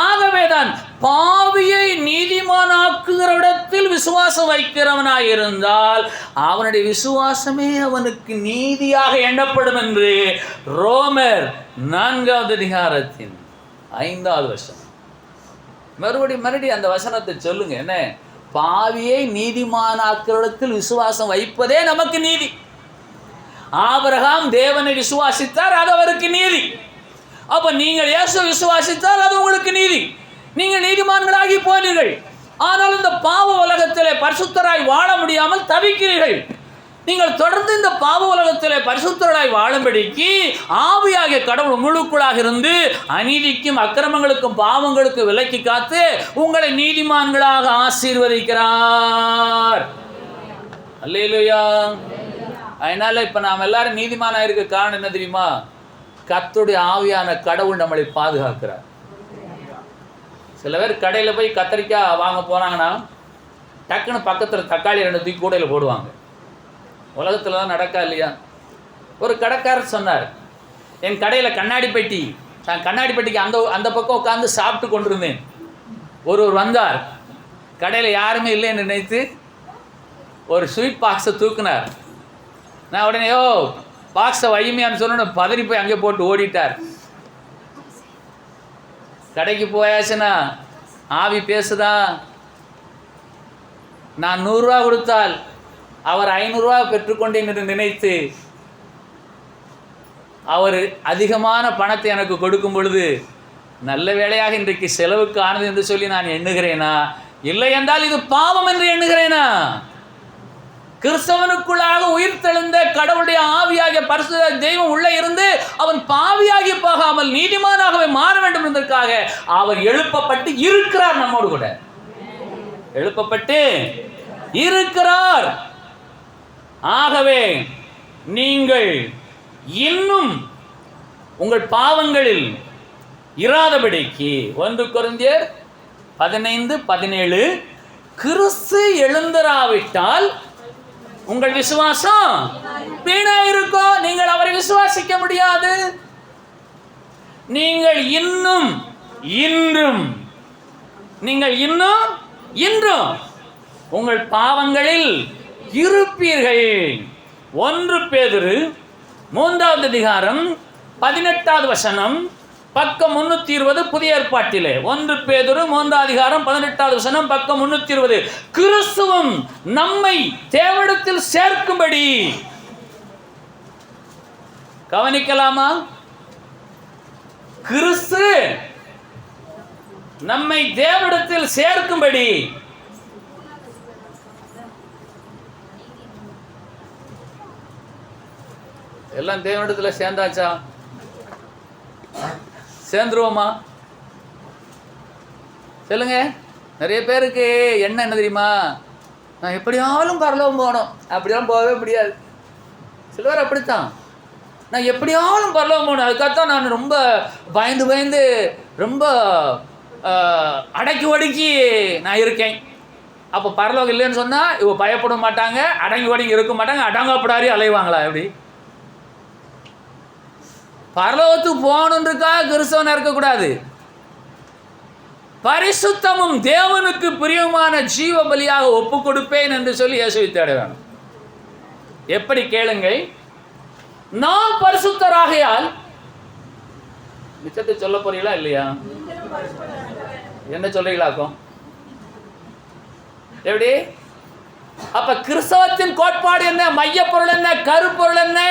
ஆகவேதான் பாவியை நீதிமானாக்குகிற இடத்தில் விசுவாசம் வைக்கிறவனாய் இருந்தால் அவனுடைய விசுவாசமே அவனுக்கு நீதியாக எண்ணப்படும் என்று ரோமர் 4:5 மறுபடியும் அந்த வசனத்தை சொல்லுங்க. என்ன? பாவியை நீதிமானாக்குகிற இடத்தில் விசுவாசம் வைப்பதே நமக்கு நீதி. ஆபிரகாம் தேவனை விசுவாசித்தார், அது அவருக்கு நீதி. அப்ப நீங்கள் இயேசு விசுவாசித்தால் அது உங்களுக்கு நீதி, நீங்கள் நீதிமான்களாகி போனீர்கள். ஆனால் இந்த பாவ உலகத்திலே பரிசுத்தராய் வாழ முடியாமல் தவிக்கிறீர்கள். நீங்கள் தொடர்ந்து இந்த பாவ உலகத்திலே பரிசுத்தராய் வாழும்படிக்கு ஆவியாகிய கடவுள் உங்களுக்குள்ளாக இருந்து அநீதிக்கும் அக்கிரமங்களுக்கும் பாவங்களுக்கும் விலக்கி காத்து உங்களை நீதிமான்களாக ஆசீர்வதிக்கிறார். அல்லேலூயா. அதனால இப்ப நாம் எல்லாரும் நீதிமானாக இருக்க காரணம் என்ன தெரியுமா? கர்த்தருடைய ஆவியான கடவுள் நம்மளை பாதுகாக்கிறார். சில பேர் கடையில் போய் கத்திரிக்காய் வாங்க போனாங்கன்னா டக்குன்னு பக்கத்தில் தக்காளி 2 தூக்கி கூடையில் போடுவாங்க. உலகத்தில் தான் நடக்கா இல்லையா? ஒரு கடைக்காரர் சொன்னார், என் கடையில் கண்ணாடி பெட்டி, நான் கண்ணாடி பெட்டிக்கு அந்த பக்கம் உட்காந்து சாப்பிட்டு கொண்டிருந்தேன். ஒருவர் வந்தார், கடையில் யாருமே இல்லைன்னு நினைத்து ஒரு ஸ்வீட் பாக்ஸை தூக்குனார். நான் உடனே பாக்ஸை வைமையான்னு சொன்ன பதறி போய் அங்கே போட்டு ஓடிட்டார். கடைக்கு போயாச்சுன்னா ஆவி பேசுதா? நான் 100 ரூபா கொடுத்தால் அவர் 500 ரூபா பெற்றுக்கொண்டேன் என்று நினைத்து அவர் அதிகமான பணத்தை எனக்கு கொடுக்கும் பொழுது நல்ல வேளையாக இன்றைக்கு செலவுக்கு ஆனது என்று சொல்லி நான் எண்ணுகிறேனா, இல்லை என்றால் இது பாவம் என்று எண்ணுகிறேனா? கிறிஸ்தவனுக்குள்ளாக உயிர்த்தெழுந்த கடவுளுடைய ஆவியாகிய பரிசுத்த தெய்வம் உள்ளே இருந்து அவன் பாவியாகி போகாமல் நீதிமானாகவே மாற வேண்டும் என்பதற்காக அவர் எழுப்பப்பட்டு இருக்கிறார். நம்மோடு கூட எழுப்பப்பட்டு இருக்கிறார். ஆகவே நீங்கள் இன்னும் உங்கள் பாவங்களில் இராதபடிக்கு 1 கொரிந்தியர் 15:17 கிறிஸ்து எழுந்தராவிட்டால் உங்கள் விசுவாசம் வீணா இருக்கும். நீங்கள் அவரை விசுவாசிக்க முடியாது. நீங்கள் இன்னும் இன்றும் உங்கள் பாவங்களில் இருப்பீர்கள். 1 பேதுரு 3வது அதிகாரம் 18வது வசனம், பக்கம் 320 புதிய ஏற்பாட்டிலே. 1 பேதுரு 3வது அதிகாரம் 18வது வசனம், பக்கம் 320. கிறிஸ்துவும் நம்மை தேவனிடத்தில் சேர்க்கும்படி, கவனிக்கலாமா? கிறிஸ்து நம்மை தேவனிடத்தில் சேர்க்கும்படி எல்லாம் தேவனிடத்தில் சேர்ந்தாச்சா? சேர்ந்துருவோமா? சொல்லுங்க. நிறைய பேருக்கு என்ன தெரியுமா, நான் எப்படியாலும் பரலோகம் போகணும், அப்படியெல்லாம் போகவே முடியாது. சிலவர் அப்படித்தான், நான் எப்படியாலும் பரலோகம் போகணும், அதுக்காகத்தான் நான் ரொம்ப பயந்து ரொம்ப அடக்கி ஒடுக்கி நான் இருக்கேன். அப்போ பரலோகம் இல்லைன்னு சொன்னால் இவ பயப்பட மாட்டாங்க, அடங்கி ஒடுங்கி இருக்க மாட்டாங்க, அடங்கப்படாரி அலைவாங்களா? எப்படி? பரலோகத்துக்கு போகணுன்றதுக்காக கிறிஸ்தவனா இருக்கக்கூடாது. பரிசுத்தமும் தேவனுக்கு பிரியமான ஜீவ பலியாக ஒப்பு கொடுப்பேன் என்று சொல்லி இயேசுவை தேட வேணும். எப்படி கேளுங்கள், நான் பரிசுத்தராகையால், மிச்சத்தை சொல்ல போறீங்களா இல்லையா? என்ன சொல்றீங்களாக்கும்? எப்படி? அப்ப கிறிஸ்தவத்தின் கோட்பாடு என்ன, மையப்பொருள் என்ன, கருப்பொருள் என்ன?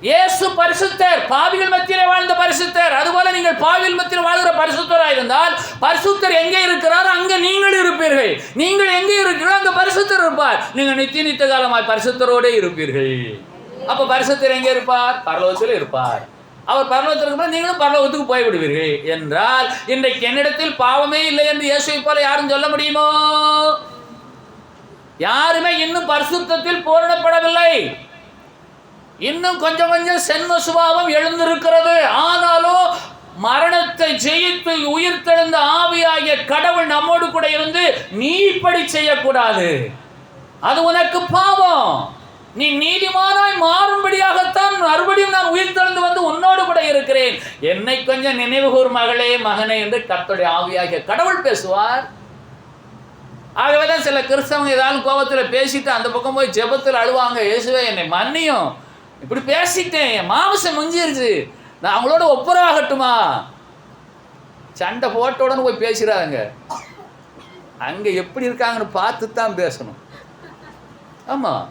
இயேசு பரிசுத்தர், பாவிகள் மத்தியிலே வாழ்ந்த பரிசுத்தர். அதுபோல நீங்கள் பாவிகள் மத்தியில் வாழ்கிற பரிசுத்தராக இருந்தால் பரிசுத்தர் எங்கே இருக்கிறார் அங்கே நீங்கள் இருப்பீர்கள். நீங்கள் எங்கே இருக்கிறோம் அங்கே பரிசுத்தர் இருப்பார். நீங்கள் நித்திய காலமாய் பரிசுத்தரோடு இருப்பீர்கள். அப்ப பரிசுத்தர் எங்கே இருப்பார்? பரலோகத்தில் இருப்பார். அவர் பரலோகத்தில் இருக்கும்போது நீங்களும் பரலோகத்துக்கு போய்விடுவீர்கள். என்றால் இன்றைக்கு என்னிடத்தில் பாவமே இல்லை என்று இயேசுவை போல யாரும் சொல்ல முடியுமோ? யாருமே இன்னும் பரிசுத்தத்தில் பூரணப்படவில்லை. இன்னும் கொஞ்சம் சென்ம சுபாவம் எழுந்திருக்கிறது. ஆனாலும் மரணத்தை ஜெயித்து உயிர்த்தெழுந்த ஆவியாகிய கடவுள் நம்மோடு கூட இருந்து நீ இப்படி செய்யக்கூடாது, அது உனக்கு பாவம், நீ நீதிமானாய் மாறும்படியாகத்தான் மறுபடியும் நான் உயிர்த்தெழுந்து வந்து உன்னோடு கூட இருக்கிறேன், என்னை கொஞ்சம் நினைவுகூர் மகளே மகனே என்று கர்த்தருடைய ஆவியாகிய கடவுள் பேசுவார். ஆகவேதான் சில கிறிஸ்தவங்க ஏதாவது கோபத்தில் பேசிட்டு அந்த பக்கம் போய் ஜெபத்தில் அழுவாங்க, இயேசுவே என்னை மன்னியும், இப்படி பேசிட்டேன், என் மாமிசம் முஞ்சிருச்சு, நான் அவங்களோட ஒப்புரவாகட்டுமா? சண்டை போட்ட உடனே போய் பேசுகிறாங்க. அங்கே எப்படி இருக்காங்கன்னு பார்த்து தான் பேசணும். ஆமாம்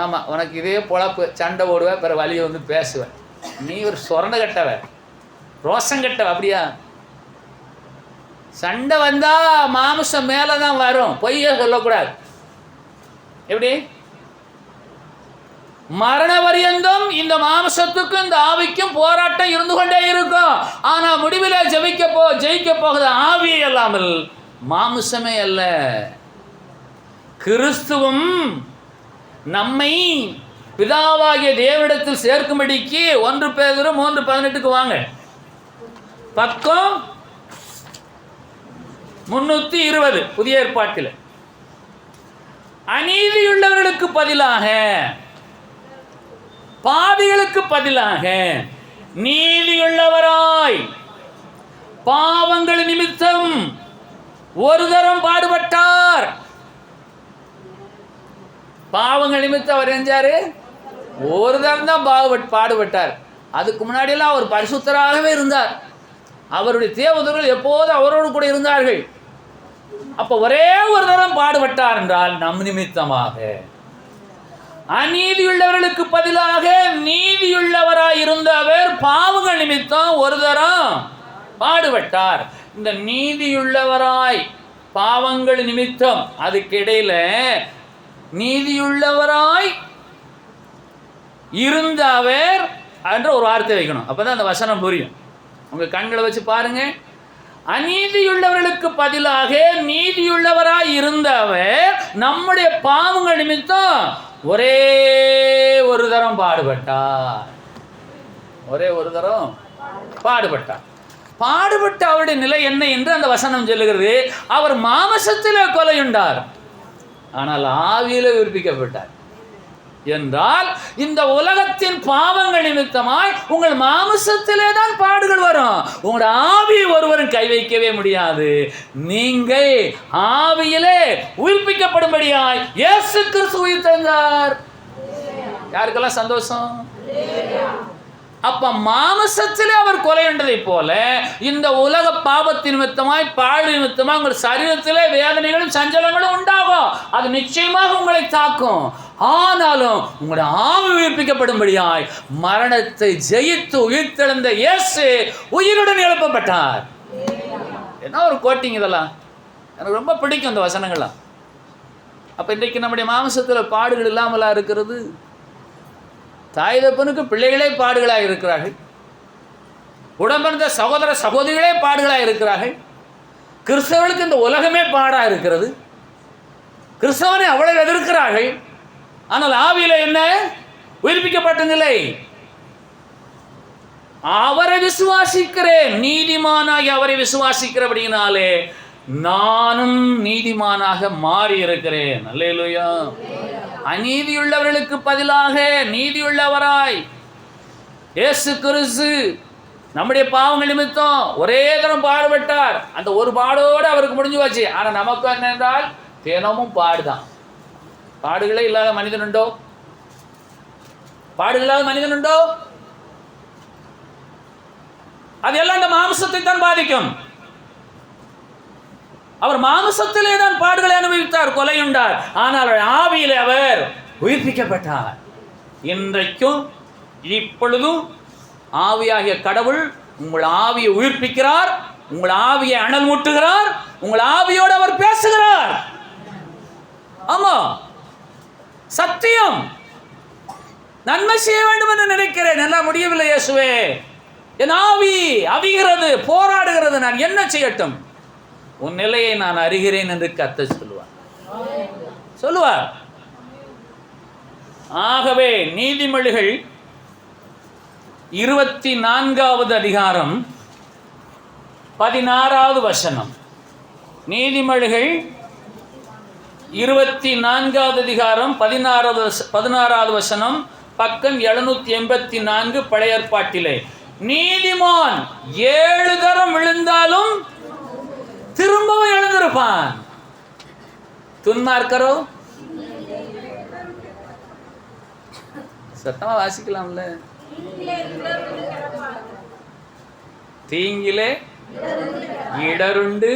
ஆமாம், உனக்கு இதே பொழப்பு, சண்டை ஓடுவேன், பிற வழியை வந்து பேசுவேன், நீ ஒரு சொரண கட்டவ, ரோசம் கட்டவ. அப்படியா? சண்டை வந்தால் மாமிசம் மேலே தான் வரும், பொய்ய சொல்லக்கூடாது. எப்படி? மரண பரியந்தம் இந்த மாம்சத்துக்கும் இந்த ஆவிக்கும் போராட்டம் இருந்து கொண்டே இருக்கும். ஆனா முடிவில் ஜெயிக்க போகுது ஆவியை அல்லாமல் மாம்சமே அல்ல. கிறிஸ்துவும் நம்மை பிதாவாகிய தேவனிடத்தில் சேர்க்கும்படிக்கு 1 பேதுரு 3:18 வாங்க, பக்கம் 320 புதிய ஏற்பாட்டில். அநீதியுள்ளவர்களுக்கு பதிலாக, பாவிகளுக்கு பதிலாக நீதியுள்ளவராய் பாவங்கள் நிமித்தம் ஒரு தரம் பாடுபட்டார். பாவங்கள் நிமித்தம் அவர் செஞ்சாரு, ஒரு தரம் தான் பாடுபட்டார். அதுக்கு முன்னாடியெல்லாம் அவர் பரிசுத்தராகவே இருந்தார். அவருடைய தேவதூதர்கள் எப்போதும் அவரோடு கூட இருந்தார்கள். அப்போ ஒரே ஒரு தரம் பாடுபட்டார் என்றால் நம் நிமித்தமாக. அநீதியுள்ளவர்களுக்கு பதிலாக நீதியுள்ளவராய் இருந்த அவர் பாவங்கள் நிமித்தம் ஒரு தரம் பாடுபட்டார். இந்த நீதியுள்ளவராய் பாவங்கள் நிமித்தம், அதுக்கு இடையில நீதியுள்ளவராய் இருந்த அவர் என்ற ஒரு வார்த்தை வைக்கணும். அப்பதான் அந்த வசனம் புரியும். உங்க கண்களை வச்சு பாருங்க. அநீதியுள்ளவர்களுக்கு பதிலாக நீதியுள்ளவராய் இருந்த அவர் நம்முடைய பாவங்கள் நிமித்தம் ஒரே ஒரு தரம் பாடுபட்டார். ஒரே ஒரு தரம் பாடுபட்டார். பாடுபட்ட அவருடைய நிலை என்ன என்று அந்த வசனம் சொல்லுகிறது. அவர் மாமிசத்திலே கொலையுண்டார், ஆனால் ஆவியிலே உயிர்ப்பிக்கப்பட்டார். என்றால் இந்த உலகத்தின் பாவங்கள் நிமித்தமாய் உங்கள் மாமிசத்திலே தான் பாடுகள் வரும். உங்களுடைய ஆவியை ஒருவரும் கை வைக்கவே முடியாது. நீங்கள் ஆவியிலே உயிர்ப்பிக்கப்படும்படியாய் இயேசு கிறிஸ்து உயிர் தந்தார். யாருக்கெல்லாம் சந்தோஷம்? அப்ப மாமிசத்திலே அவர் கொலையுண்டதை போல இந்த உலக பாவத்தின் நிமித்தமாய் பாடு நிமித்தமாய் உங்கள் சரீரத்திலே வேதனைகளும் சஞ்சலங்களும் உண்டாகும். அது நிச்சயமாக உங்களை தாக்கும். ஆனாலும் உங்களுடைய ஆவி உயிர்ப்பிக்கப்படும்படியாய் மரணத்தை ஜெயித்து உயிர்த்தெழுந்த இயேசு உயிருடன் எழுப்பப்பட்டார். என்ன ஒரு கோட்டிங் இதெல்லாம்! எனக்கு ரொம்ப பிடிக்கும் இந்த வசனங்கள்லாம். அப்ப இன்றைக்கு நம்முடைய மாமிசத்தில் பாடுகள் இல்லாமலா இருக்கிறது? தாய் தப்பனுக்கு பிள்ளைகளே பாடுகளாக இருக்கிறார்கள். உடம்பிருந்த சகோதர சகோதரிகளே பாடுகளாக இருக்கிறார்கள். கிறிஸ்தவர்களுக்கு இந்த உலகமே பாடா இருக்கிறது. கிறிஸ்தவனை அவ்வளவு எதிர்க்கிறார்கள். ஆனால் ஆவியில என்ன? உயிர்ப்பிக்கப்பட்ட நிலை. அவரை விசுவாசிக்கிறேன், நீதிமானாகி அவரை விசுவாசிக்கிறபடியினாலே நானும் நீதிமானாக மாறி இருக்கிறேன். அல்லேலூயா. அநீதியுள்ளவர்களுக்கு பதிலாக நீதியுள்ளவராய் இயேசு கிறிஸ்து நம்முடைய பாவங்கள் நிமித்தம் ஒரே தரம் பாடுபட்டார். அந்த ஒரு பாடோடு அவருக்கு முடிஞ்சு போச்சு. ஆனா நமக்கு என்ன என்றால் தினமும் பாடுதான். பாடுகளே இல்லாத மனிதன் உண்டோ? பாடுகள் இல்லாத மனிதன் உண்டோ? அது எல்லாம் இந்த மாம்சத்தை தான் பாதிக்கும். அவர் மாம்சத்திலே தான் பாடுகளை அனுபவித்தார், கொலையுண்டார். ஆனால் ஆவியிலே அவர் உயிர்ப்பிக்கப்பட்டார். இன்றைக்கும் இப்பொழுதும் ஆவியாகிய கடவுள் உங்கள் ஆவியை உயிர்ப்பிக்கிறார். உங்கள் ஆவியை அனல் மூட்டுகிறார். உங்கள் ஆவியோடு அவர் பேசுகிறார். ஆமா, சத்தியம். நன்மை செய்ய வேண்டும் என்று நினைக்கிறேன், எல்லாம் முடியவில்லை இயேசுவே. என் ஆவி அவிகிறது, போராடுகிறது. நான் என்ன செய்யட்டும்? உன் நிலையை நான் அறிகிறேன் என்று கர்த்தர் சொல்லுவார். ஆகவே நீதிமொழிகள் 24வது அதிகாரம் 16வது வசனம். நீதிமொழிகள் 24வது அதிகாரம் 16வது வசனம், பக்கம் 784 பழைய ஏற்பாட்டிலே. நீதிமான் 7 தரம் விழுந்தாலும் திரும்பவும் எழுந்திருப்பான். துன்மார்க்கரோ? சத்தமா வாசிக்கலாம்ல. தீங்கிலே இடருண்டு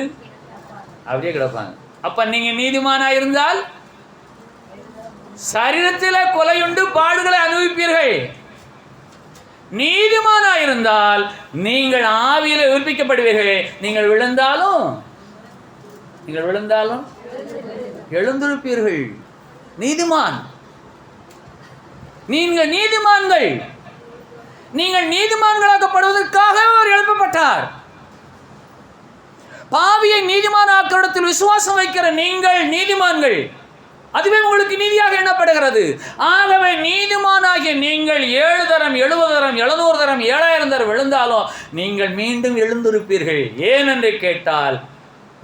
அப்படியே கிடப்பாங்க. அப்ப நீங்க நீதிமானா இருந்தால் சரீரத்திலே கொலையுண்டு பாடுகளை அனுபவிப்பீர்கள். நீதிமானா இருந்தால் நீங்கள் ஆவியிலே உயிர்ப்பிக்கப்படுவீர்கள். நீங்கள் விழுந்தாலும் எழுந்திருப்பீர்கள். நீதிமான். நீங்கள் நீதிமான்கள். நீங்கள் நீதிமான்களாக்கப்படுவதற்காக அவர் எழுப்பப்பட்டார். பாவியை நீதிமானாக்கிடத்தில் விசுவாசம் வைக்கிற நீங்கள் நீதிமான்கள். அதுவே உங்களுக்கு நீதியாக எண்ணப்படுகிறது. ஆகவே நீதிமானாகிய நீங்கள் 7 தரம் 70 தரம் 700 தரம் 7000 தரம் விழுந்தாலும் நீங்கள் மீண்டும் எழுந்திருப்பீர்கள். ஏனென்று கேட்டால்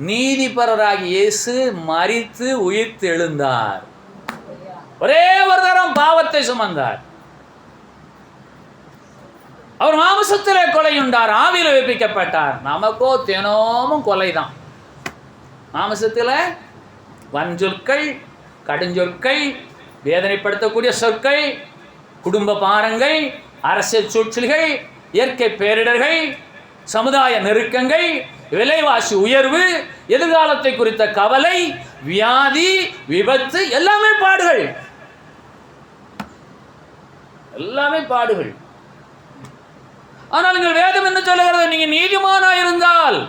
நீதிபரராகி இயேசு மரித்து உயிர்த்து எழுந்தார். ஒரே ஒரு தரம் பாவத்தை சுமந்தார். அவர் மாம்சத்திலே கொலையுண்டார், ஆவியில் உயிர்ப்பிக்கப்பட்டார். நமக்கோ தினமும் கொலைதான். மாம்சத்தில் வஞ்சொற்கள், கடுஞ்சொற்கள், வேதனைப்படுத்தக்கூடிய சொற்கள், குடும்ப பாரங்கள், அரசியல் சூழ்ச்சிகள், இயற்கை பேரிடர்கள், சமுதாய நெருக்கங்கள், விலைவாசி உயர்வு, எதிர்காலத்தை குறித்த கவலை, வியாதி, விபத்து, எல்லாமே பாடுகள். எல்லாமே பாடுகள். ஆனால் நீங்கள் வேதம் என்ன சொல்லுகிறது? நீங்க நீதிமானா இருந்தால்,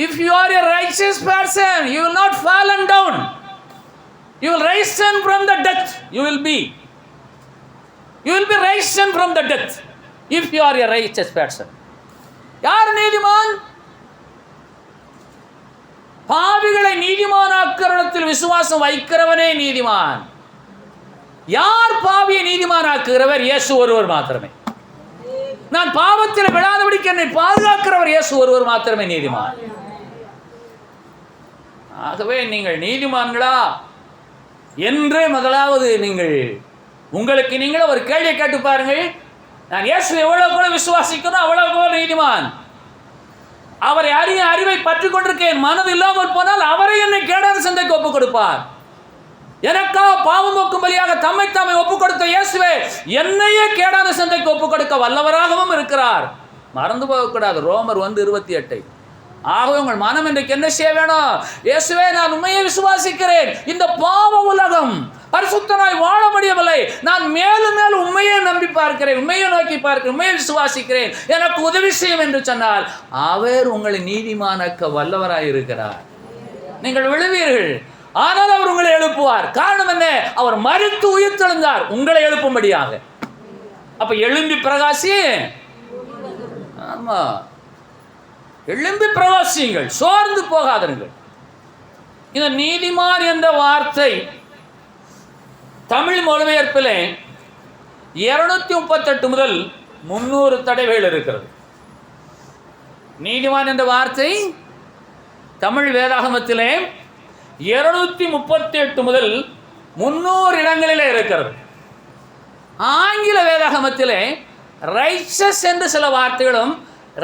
if you are a righteous person, you will not fallen down, you will risen from the death, you will be risen from the death if you are a righteous person. யார் நீதிமான்? பாவிகளை நீதிமானாக்குறவனிடத்தில் விசுவாசம் வைக்கிறவனே நீதிமான். யார் பாவியை நீதிமானாக்குகிறவர்? இயேசு ஒருவர் மாத்திரமே. நான் பாவத்தில் விழாதபடிக்கு என்னை பாதுகாக்கிறவர் இயேசு ஒருவர் மாத்திரமே நீதிமான். ஆகவே நீங்கள் நீதிமான்களா என்று முதலாவது நீங்கள் உங்களுக்கு நீங்களே ஒரு கேள்வியை கேட்டு பாருங்கள். நான் இயேசு எவ்வளவு கூட விசுவாசிக்கிறோம் அவ்வளவு கூட நீதிமான். அவரை அறிய அறிவை பற்றி கொண்டிருக்கேன். மனது இல்லாமல் போனால் அவரை என்னை கேடான சந்தைக்கு ஒப்புக் கொடுப்பார். எனக்காக பாவம் போக்கும் பலியாக தம்மை தாமே ஒப்புக் கொடுத்த இயேசுவே என்னையே கேடான சந்தைக்கு ஒப்புக் கொடுக்க வல்லவராகவும் இருக்கிறார். மறந்து போகக்கூடாது. ரோமர் 1:28. ஆகவே உங்கள் மனம் இன்றைக்கு என்ன செய்ய வேணும்? இயேசுவே நான் உண்மையை விசுவாசிக்கிறேன். இந்த பாவ உலகம் பரிசுத்தனாய் வாழ முடியவில்லை. நான் மேலும் மேலும் உண்மையை நம்பி பார்க்கிறேன், உண்மையை நோக்கி பார்க்கிறேன், உண்மையை விசுவாசிக்கிறேன், எனக்கு உதவி செய்யும் என்று சொன்னால் அவர் உங்களை நீதிமானாக்க வல்லவராய் இருக்கிறார். நீங்கள் விழுவீர்கள், ஆனால் அவர் உங்களை எழுப்புவார். காரணம் என்ன? அவர் மரித்து உயிர்த்தெழுந்தார் உங்களை எழுப்பும்படியாக. அப்ப எழும்பி பிரகாசி. ஆமா, எழும்பி பிரகாசியுங்கள், சோர்ந்து போகாதீர்கள். இந்த நீதிமான் என்ற வார்த்தை தமிழ் மொழிபெயர்ப்பிலே 238 முதல் 300 தடவைகள் இருக்கிறது. நீதிமான் என்ற வார்த்தை தமிழ் வேதாகமத்திலே 238 முதல் 300 இடங்களிலே இருக்கிறது. ஆங்கில வேதாகமத்திலே ரைச்சஸ் என்று சில வார்த்தைகளும்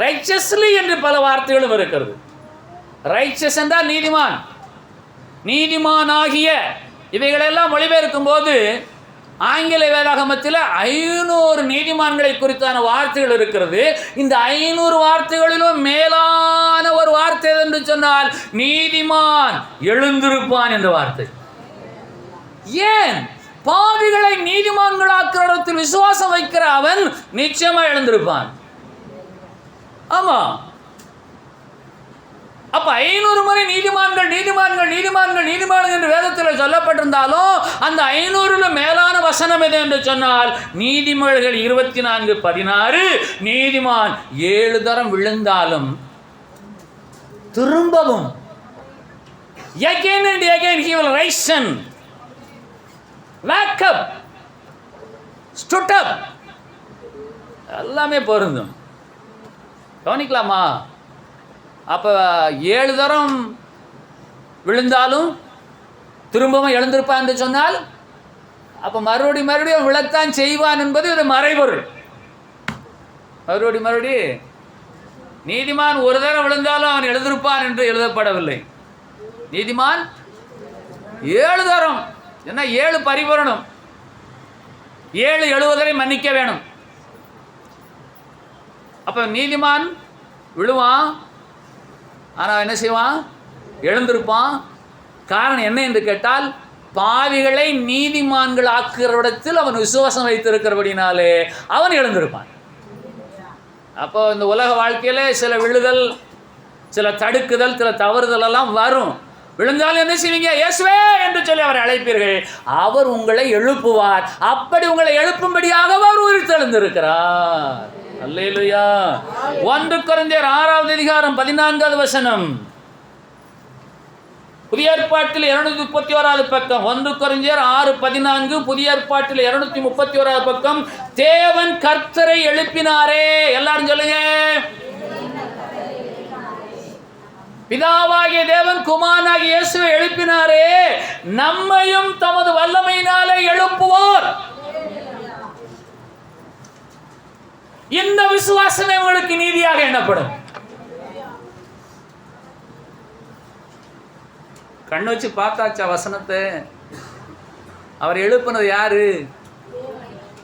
ரைச்சஸ்லி என்று பல வார்த்தைகளும் இருக்கிறது. ரைச்சஸ் என்றால் நீதிமான், நீதிமானாகிய, இவைகளெல்லாம் மொழிபெயர்க்கும் போது ஆங்கில வேதாகமத்தில் 500 நீதிமான்களை குறித்தான வார்த்தைகள் இருக்கிறது. இந்த 500 வார்த்தைகளிலும் மேலான ஒரு வார்த்தை என்று சொன்னால் நீதிமான் எழுந்திருப்பான் என்ற வார்த்தை. ஏன்? பாவிகளை நீதிமான்களாக்குற இடத்தில் விசுவாசம் வைக்கிற அவன் நிச்சயமா எழுந்திருப்பான். ஆமா. அப்ப 500 முறை நீதிமான்கள் நீதிமான்கள் நீதிமான்கள் நீதிமான்கள் என்று வேதத்தில் சொல்லப்பட்டிருந்தாலும் அந்த 500 மேலான வசனம் எது என்று சொன்னால் நீதிமொழிகள் 24:16 நீதிமான் 7 தரம் விழுந்தாலும் திரும்பவும் again and again he will rise and wake up, stood up. எல்லாமே பொருந்தும். கவனிக்கலாமா? அப்போ 7 தரம் விழுந்தாலும் திரும்பவும் எழுந்திருப்பான் என்று சொன்னால் அப்போ மறுபடியும் விழத்தான் செய்வான் என்பது இது மறைபொருள். மறுபடி நீதிமான் ஒரு தரம் விழுந்தாலும் அவன் எழுந்திருப்பான் என்று எழுதப்படவில்லை. நீதிமான் 7 தரம், என்ன 7 பரிபூரணம், 7 எழுவதை மன்னிக்க வேணும். அப்போ நீதிமான் விழுவான், ஆனால் என்ன செய்வான்? எழுந்திருப்பான். காரணம் என்ன என்று கேட்டால் பாவிகளை நீதிமான்கள் ஆக்குகிற இடத்தில் அவன் விசுவாசம் வைத்திருக்கிறபடினாலே அவன் எழுந்திருப்பான். அப்போ இந்த உலக வாழ்க்கையில் சில விழுதல், சில தடுக்குதல், சில தவறுதல் எல்லாம் வரும். விழுந்தாலும் என்ன செய்வீங்க? இயேசுவே என்று சொல்லி அவரை அழைப்பீர்கள், அவர் உங்களை எழுப்புவார். அப்படி உங்களை எழுப்பும்படியாக அவர் உயிர்த்தெழுந்திருக்கிறார். அல்லேலூயா. 1 கொரிந்தியர் 6:14 புதிய ஏற்பாட்டில் 231 பக்கம். 1 கொரிந்தியர் 6:14 புதிய ஏற்பாட்டில் 231 பக்கம். தேவன் கர்த்தரை எழுப்பினாரே. எல்லாரும் சொல்லுங்க. பிதாவாகிய தேவன் குமாரனாகிய இயேசுவை எழுப்பினாரே, நம்மையும் தமது வல்லமையினாலே எழுப்புவார். இந்த விசுவாசமே உங்களுக்கு நீதியாக எண்ணப்படும். கண்ணு வச்சு பார்த்தாச்சா வசனத்தை? அவர் எழுப்பினது யாரு?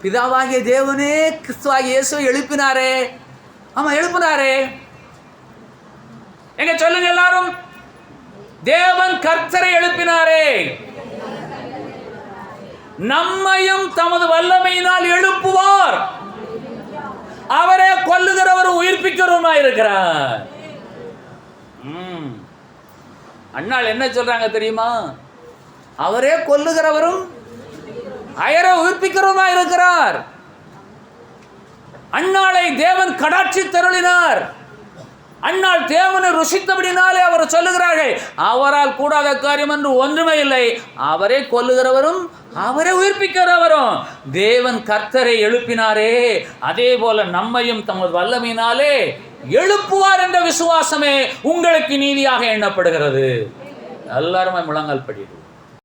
பிதாவாகிய தேவனே கிறிஸ்துவாகிய இயேசுவை எழுப்பினாரே. ஆமா, எழுப்பினாரே. எங்க சொல்லுங்க எல்லாரும். தேவன் கர்த்தரை எழுப்பினாரே. நம்மையும் தமது வல்லமையினால் எழுப்புவார். அவரே கொல்லுகிறவர் உயிர்ப்பிக்கிறவருமாய் இருக்கிறார். அண்ணாள் என்ன சொல்றாங்க தெரியுமா? அவரே கொல்லுகிறவரும் அவரே உயிர்ப்பிக்கிறவருமாய் இருக்கிறார். அண்ணாளை தேவன் கடாட்சி தருளினார். அண்ணாள் தேவனை ருசித்தபடினாலே அவர் சொல்லுகிறார்கள், அவரால் கூடாத காரியம் என்று ஒன்றுமே இல்லை. அவரே கொல்லுகிறவரும் அவரை உயிர்ப்பிக்கிறவரும். தேவன் கர்த்தரை எழுப்பினாரே, அதே போல நம்மையும் தமது வல்லமையினாலே எழுப்புவார் என்ற விசுவாசமே உங்களுக்கு நீதியாக எண்ணப்படுகிறது. எல்லாருமே முழங்கால் படிடு.